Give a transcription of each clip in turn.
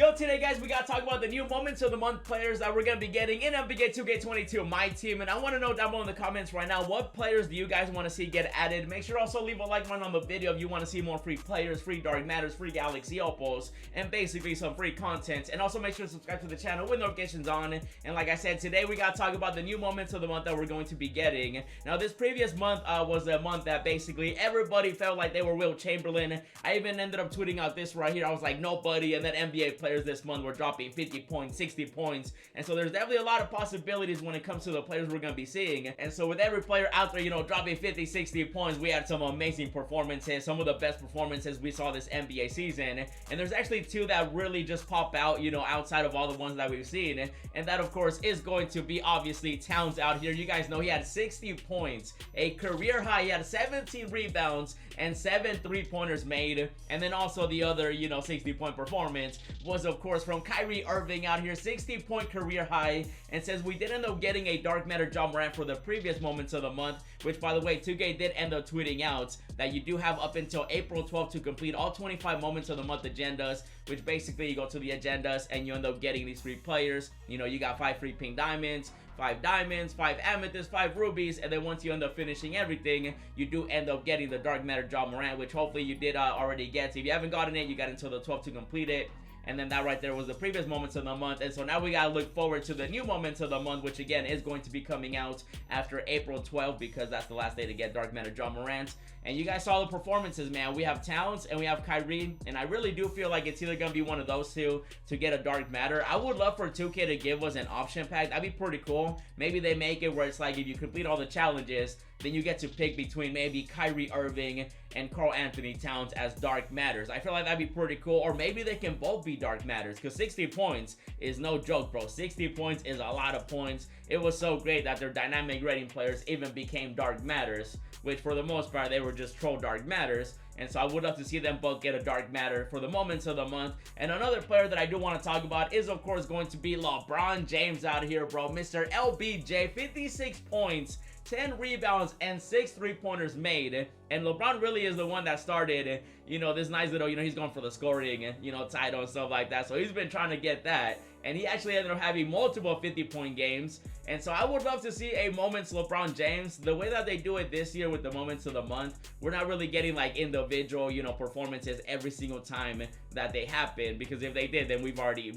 Yo, today guys, we gotta talk about the new moments of the month players that we're gonna be getting in NBA 2K22 My Team. And I want to know down below in the comments right now, what players do you guys want to see get added? Make sure to also leave a like button on the video if you want to see more free players, free dark matters, free galaxy opals, and basically some free content. And also make sure to subscribe to the channel with notifications on. And like I said, today we gotta talk about the new moments of the month that we're going to be getting. Now, this previous month was a month that basically everybody felt like they were Will Chamberlain. I even ended up tweeting out this right here. I was like, nobody. And then NBA players this month were dropping 50 points, 60 points, and so there's definitely a lot of possibilities when it comes to the players we're going to be seeing. And so with every player out there, you know, dropping 50, 60 points, we had some amazing performances, some of the best performances we saw this NBA season. And there's actually two that really just pop out, you know, outside of all the ones that we've seen, and that of course is going to be obviously Towns out here. You guys know he had 60 points, a career high. He had 17 rebounds and 7 3-pointers made. And then also the other, you know, 60-point performance was of course from Kyrie Irving out here, 60-point career high. And since we did end up getting a dark matter Ja Morant for the previous moments of the month, which by the way 2K did end up tweeting out that you do have up until April 12th to complete all 25 moments of the month agendas, which basically you go to the agendas and you end up getting these free players. You know, you got 5 free pink diamonds, 5 diamonds, 5 amethysts, 5 rubies, and then once you end up finishing everything, you do end up getting the dark matter Ja Morant, which hopefully you did already get. So if you haven't gotten it, you got until the 12th to complete it. And then that right there was the previous moments of the month. And so now we gotta look forward to the new moments of the month, which again is going to be coming out after April 12th, because that's the last day to get dark matter Ja Morant. And you guys saw the performances, man. We have Towns and we have Kyrie, and I really do feel like it's either gonna be one of those two to get a dark matter. I would love for 2K to give us an option pack. That'd be pretty cool. Maybe they make it where it's like if you complete all the challenges, then you get to pick between maybe Kyrie Irving and Karl Anthony Towns as dark matters. I feel like that'd be pretty cool. Or maybe they can both be dark matters, because 60 points is no joke, bro. 60 points is a lot of points. It was so great that their dynamic rating players even became dark matters, which for the most part they were just troll dark matters. And so I would love to see them both get a dark matter for the moments of the month. And another player that I do want to talk about is of course going to be LeBron James out here, bro. Mr. LBJ, 56 points, 10 rebounds, and 6 3-pointers made. And LeBron really is the one that started, you know, this nice little, you know, he's going for the scoring, you know, title and stuff like that. So he's been trying to get that. And he actually ended up having multiple 50-point games. And so I would love to see a moments LeBron James. The way that they do it this year with the moments of the month, we're not really getting like individual, you know, performances every single time that they happen. Because if they did, then we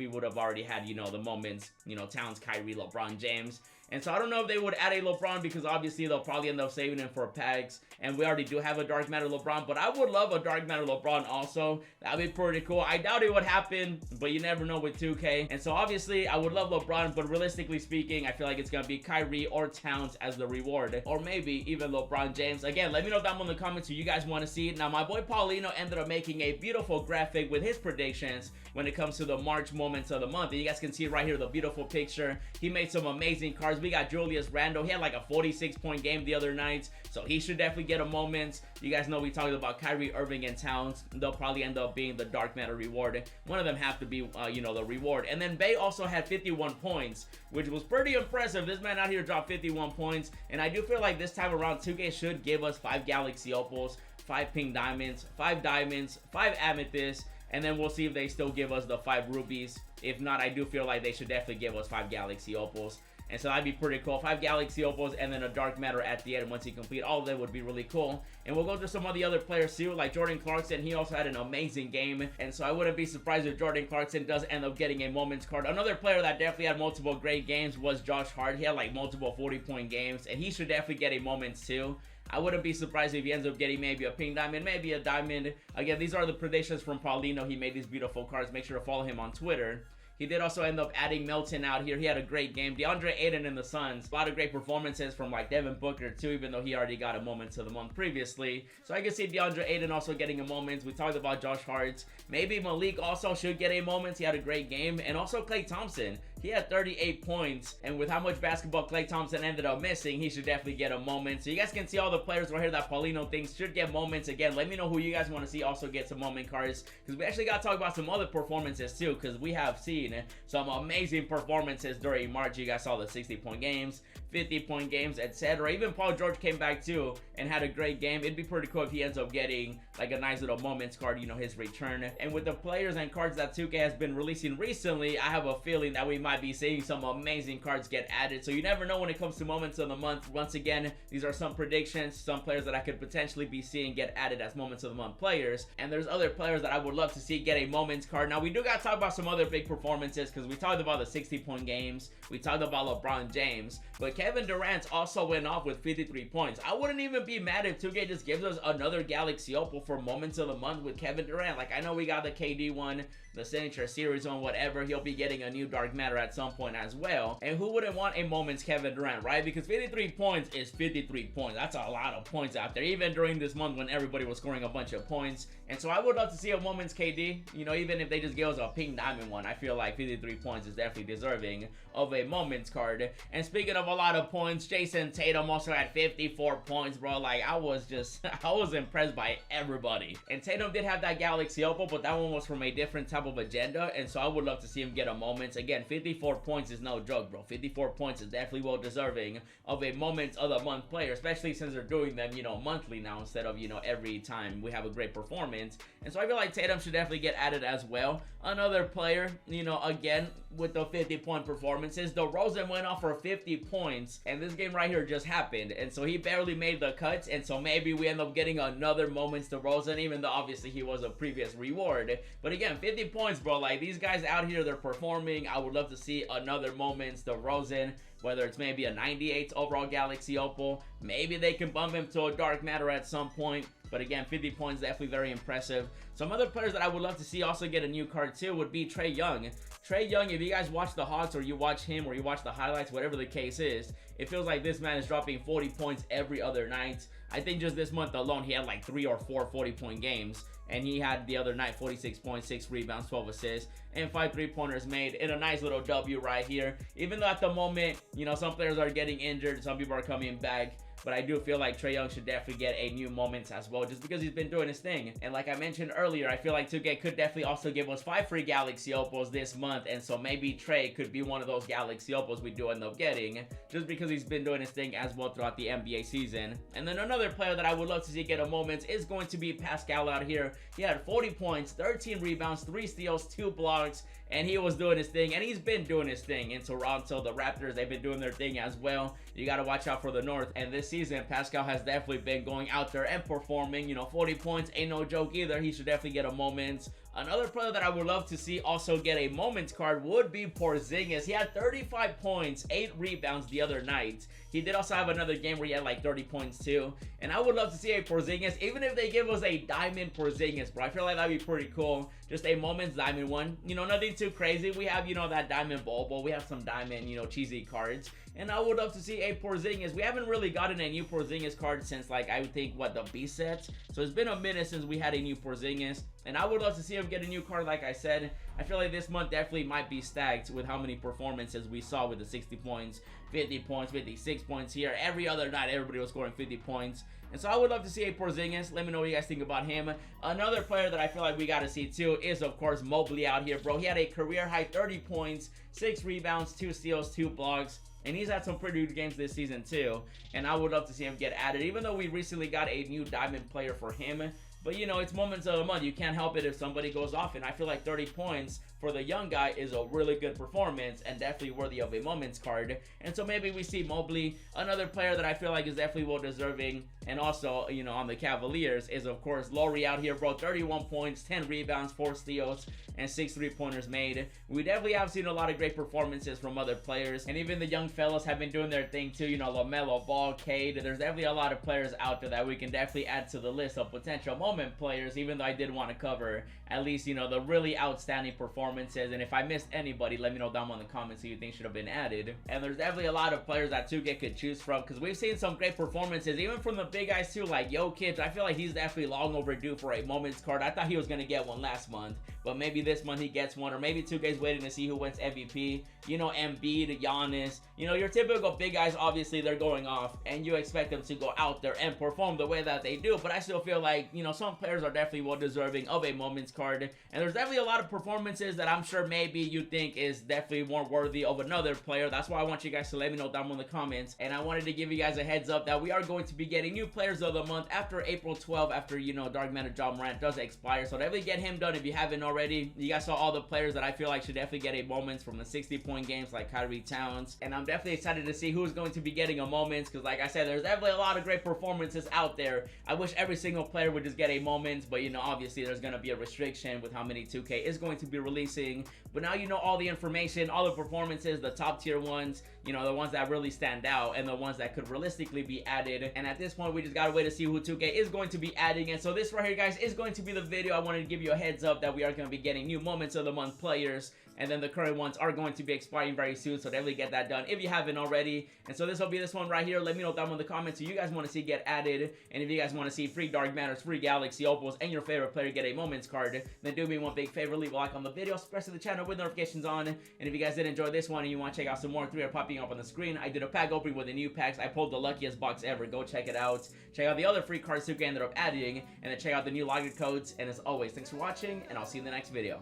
would have already had, you know, the moments, you know, Towns, Kyrie, LeBron James. And so I don't know if they would add a LeBron, because obviously they'll probably end up saving him for packs. And we already do have a dark matter LeBron, but I would love a dark matter LeBron also. That'd be pretty cool. I doubt it would happen, but you never know with 2K. And so obviously I would love LeBron, but realistically speaking, I feel like it's gonna be Kyrie or Towns as the reward, or maybe even LeBron James. Again, let me know down in the comments who you guys want to see. Now, my boy Paulino ended up making a beautiful graphic with his predictions when it comes to the March moments of the month. And you guys can see right here the beautiful picture. He made some amazing cards. We got Julius Randle. He had like a 46-point game the other night, so he should definitely get a moment. You guys know we talked about Kyrie Irving and Towns. They'll probably end up being the dark matter reward. One of them have to be, you know, the reward. And then Bay also had 51 points, which was pretty impressive. This man out here dropped 51 points, and I do feel like this time around 2K should give us 5 galaxy opals, 5 pink diamonds, 5 diamonds, 5 amethysts, and then we'll see if they still give us the 5 rubies. If not, I do feel like they should definitely give us 5 galaxy opals. And so that'd be pretty cool. 5 galaxy opals and then a dark matter at the end. Once you complete all of them, would be really cool. And we'll go through some of the other players too, like Jordan Clarkson. He also had an amazing game, and so I wouldn't be surprised if Jordan Clarkson does end up getting a moments card. Another player that definitely had multiple great games was Josh Hart. He had like multiple 40-point games, and he should definitely get a moments too. I wouldn't be surprised if he ends up getting maybe a pink diamond, maybe a diamond. Again, these are the predictions from Paulino. He made these beautiful cards. Make sure to follow him on Twitter. He did also end up adding Melton out here. He had a great game. DeAndre Ayton in the Suns. A lot of great performances from like Devin Booker too, even though he already got a moment of the month previously. So I can see DeAndre Ayton also getting a moment. We talked about Josh Hart. Maybe Malik also should get a moment. He had a great game. And also Klay Thompson. he had 38 points, and with how much basketball Klay Thompson ended up missing, he should definitely get a moment. So you guys can see all the players right here that Paulino thinks should get moments. Again, let me know who you guys want to see also get some moment cards, because we actually got to talk about some other performances too, because we have seen some amazing performances during March. You guys saw the 60-point games, 50-point games, etc. Even Paul George came back too and had a great game. It'd be pretty cool if he ends up getting like a nice little moments card, you know, his return. And with the players and cards that 2K has been releasing recently, I have a feeling that we might be seeing some amazing cards get added. So you never know when it comes to moments of the month. Once again, these are some predictions, some players that I could potentially be seeing get added as moments of the month players. And there's other players that I would love to see get a moments card. Now we do got to talk about some other big performances, because we talked about the 60-point games, we talked about LeBron James, but Kevin Durant also went off with 53 points. I wouldn't even be mad if 2K just gives us another Galaxy Opal for moments of the month with Kevin Durant. Like, I know we got the KD one, the signature series one, whatever. He'll be getting a new dark matter at some point as well. And who wouldn't want a moments Kevin Durant, right? Because 53 points is 53 points. That's a lot of points out there, even during this month when everybody was scoring a bunch of points. And so I would love to see a moments KD, you know, even if they just give us a pink diamond one. I feel like 53 points is definitely deserving of a moments card. And speaking of a lot of points, Jason Tatum also had 54 points, bro. Like, I was impressed by everybody. And Tatum did have that Galaxy Opal, but that one was from a different type of agenda, and so I would love to see him get a moments. Again, 54 points is no joke, bro. 54 points is definitely well deserving of a moments of the month player, especially since they're doing them, you know, monthly now instead of, you know, every time we have a great performance. And so I feel like Tatum should definitely get added as well. Another player, you know, again, with the 50-point performances, DeRozan went off for 50 points, and this game right here just happened, and so he barely made the cuts, and so maybe we end up getting another moments DeRozan, even though obviously he was a previous reward. But again, 50 points, bro. Like, these guys out here, they're performing. I would love to see another moments DeRozan, whether it's maybe a 98 overall Galaxy Opal. Maybe they can bump him to a dark matter at some point. But again, 50 points, definitely very impressive. Some other players that I would love to see also get a new card too would be Trae Young. Trae Young, if you guys watch the Hawks or you watch him or you watch the highlights, whatever the case is, it feels like this man is dropping 40 points every other night. I think just this month alone, he had like 3 or 4 40-point games. And he had the other night 46 points, 6 rebounds, 12 assists, and 5 3-pointers made in a nice little W right here. Even though at the moment, you know, some players are getting injured, some people are coming back. But I do feel like Trae Young should definitely get a new moments as well, just because he's been doing his thing. And like I mentioned earlier, I feel like 2K could definitely also give us 5 free Galaxy Opals this month. And so maybe Trae could be one of those Galaxy Opals we do end up getting, just because he's been doing his thing as well throughout the NBA season. And then another player that I would love to see get a moments is going to be Pascal out here. He had 40 points, 13 rebounds, 3 steals, 2 blocks, and he was doing his thing, and he's been doing his thing in Toronto. The Raptors, they've been doing their thing as well. You got to watch out for the North. And this season, Pascal has definitely been going out there and performing. You know, 40 points ain't no joke either. He should definitely get a moments. Another player that I would love to see also get a moments card would be Porzingis. He had 35 points, 8 rebounds the other night. He did also have another game where he had like 30 points too. And I would love to see a Porzingis, even if they give us a diamond Porzingis, bro. I feel like that'd be pretty cool. Just a moments diamond one. You know, nothing too crazy. We have, you know, that diamond Bobo. We have some diamond, you know, cheesy cards. And I would love to see a Porzingis. We haven't really gotten a new Porzingis card since, like, I would think, what, the B set? So it's been a minute since we had a new Porzingis. And I would love to see him get a new card, like I said. I feel like this month definitely might be stacked with how many performances we saw with the 60 points, 50 points, 56 points here. Every other night, everybody was scoring 50 points. And so I would love to see a Porzingis. Let me know what you guys think about him. Another player that I feel like we got to see too is, of course, Mobley out here, bro. He had a career-high 30 points, 6 rebounds, 2 steals, 2 blocks. And he's had some pretty good games this season too. And I would love to see him get added, even though we recently got a new diamond player for him. But, you know, it's moments of the month. You can't help it if somebody goes off. And I feel like 30 points for the young guy is a really good performance and definitely worthy of a moments card. And so maybe we see Mobley. Another player that I feel like is definitely well deserving, and also, you know, on the Cavaliers, is, of course, Laurie out here, bro. 31 points, 10 rebounds, 4 steals, and 6 3-pointers made. We definitely have seen a lot of great performances from other players. And even the young fellas have been doing their thing too. You know, LaMelo Ball, Cade. There's definitely a lot of players out there that we can definitely add to the list of potential moment players, even though I did want to cover at least, you know, the really outstanding performances. And if I missed anybody, let me know down in the comments who you think should have been added. And there's definitely a lot of players that 2K could choose from, because we've seen some great performances, even from the big guys too, like Jokic. I feel like he's definitely long overdue for a moments card. I thought he was going to get one last month, but maybe this month he gets one, or maybe 2K's waiting to see who wins MVP. You know, Embiid, Giannis, you know, your typical big guys, obviously they're going off, and you expect them to go out there and perform the way that they do, but I still feel like, you know, some players are definitely well deserving of a moments card, and there's definitely a lot of performances that I'm sure maybe you think is definitely more worthy of another player. That's why I want you guys to let me know down in the comments, and I wanted to give you guys a heads up that we are going to be getting new players of the month after April 12th, after, you know, Dark Matter Ja Morant does expire, so definitely get him done if you haven't already. You guys saw all the players that I feel like should definitely get a moments from the 60-point games, like Kyrie Towns, and I'm definitely excited to see who's going to be getting a moments, because like I said, there's definitely a lot of great performances out there. I wish every single player would just get a moments, but you know, obviously there's going to be a restriction with how many 2K is going to be releasing. But now you know all the information, all the performances, the top tier ones, you know, the ones that really stand out, and the ones that could realistically be added. And at this point, we just gotta wait to see who 2K is going to be adding. And so this right here, guys, is going to be the video. I wanted to give you a heads up that we are going to be getting new moments of the month players, and then the current ones are going to be expiring very soon, so definitely get that done if you haven't already. And so this will be this one right here. Let me know down in the comments who you guys want to see get added, and if you guys want to see free Dark Matters, free Galaxy Opals, and your favorite player get a moments card, then do me one big favor, leave a like on the video, subscribe to the channel with notifications on. And if you guys did enjoy this one and you want to check out some more, 3 are popping up on the screen. I did a pack opening with the new packs. I pulled the luckiest box ever. Go check it out. Check out the other free cards 2K ended up adding, and then check out the new login codes. And as always, thanks for watching, and I'll see you in the next video.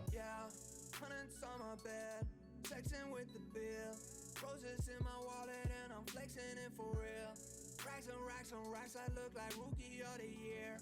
Texting with the bill, roses in my wallet, and I'm flexing it for real. Racks and racks and racks, I look like rookie of the year.